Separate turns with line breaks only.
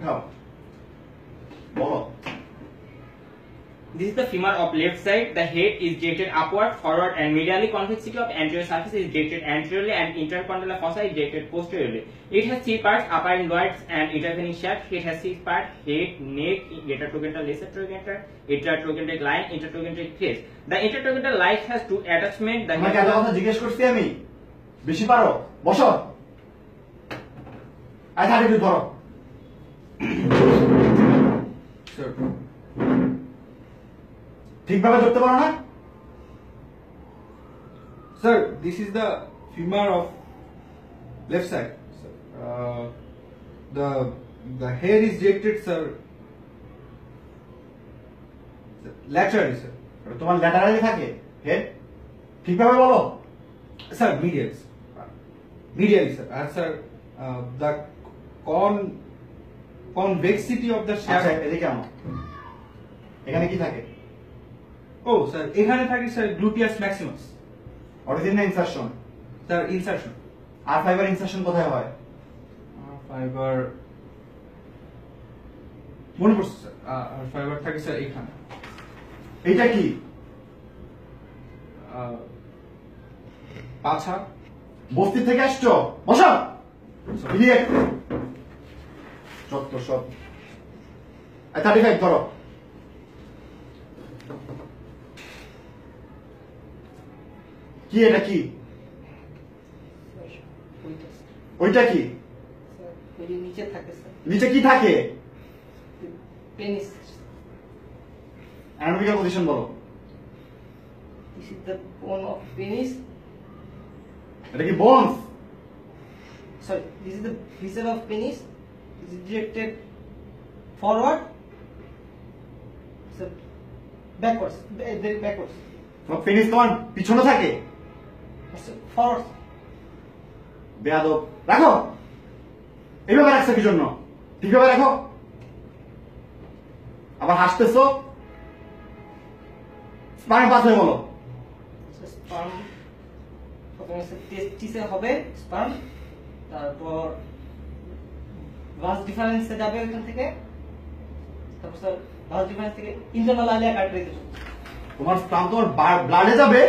উঠাও বলো।
This is the femur of left side. The head is directed upward, forward, and medially. Convexity of anterior surface is directed anteriorly, and intercondylar fossa is directed posteriorly. It has three parts: upper and lower and intervening shaft. It has six parts: head, neck, greater trochanter, lesser trochanter, intertrochanteric line, intertrochanteric crest. The intertrochanteric line has two attachments. The
তোমাকে একটা কথা জিজ্ঞেস করছি আমি, বেশি পারো বসো। I থাকি তুই ধরো।
স্যার
ঠিকভাবে ধরতে পারো না?
Sir, this is the femur of left side. Sir. The hair is directed, sir. Laterally, sir.
তোমার ল্যাটারালি থাকে হেড, ঠিকভাবে বলো।
Sir, medially, sir. Medially, sir. And sir, the convexity of the shaft.
আচ্ছা এদিকে আনো, এখানে কি থাকে?
Oh, sir. এখানে থাকে sir gluteus maximus.
অরিজিন না ইনসারশন?
Sir, insertion.
আর ফাইবার ইনসারশন কোথায় হয়?
Fiber. মনে পড়ছে স্যার, আর ফাইবার থাকে স্যার এখানে।
এইটা কি?
পাছা।
বস্তি থেকে আসছো, বসো। ইডিয়েট, যত সব। 35 ধরো। কি এটা কি? ওইটা কি?
ওই নিচে থাকে স্যার।
নিচে কি থাকে?
পেনিস।
অ্যানাটমিক্যাল পজিশন বলো।
This is the bone of penis.
এটা কি bones?
Sorry, this is the viscera of penis. This is directed forward. So backwards. Backwards.
তোমার পেনিস তোমার পিছনে থাকে?
So forward.
বেয়াদব, রাখো। এইভাবে রাখছো কি জন্য? ঠিকভাবে রাখো। আবার হাসতেছো। স্পাইন পাথওয়ে বলো।
So sperm. প্রথমে টেস্টিসে হবে sperm, তারপর ভাস ডিফারেন্সে যাবে ওখান থেকে, তারপর স্যার ভাস ডিফারেন্স থেকে ইন্টারনাল আলিয়া কাটরে যাবে।
তোমার স্পাম তোমার ব্লাডে যাবে।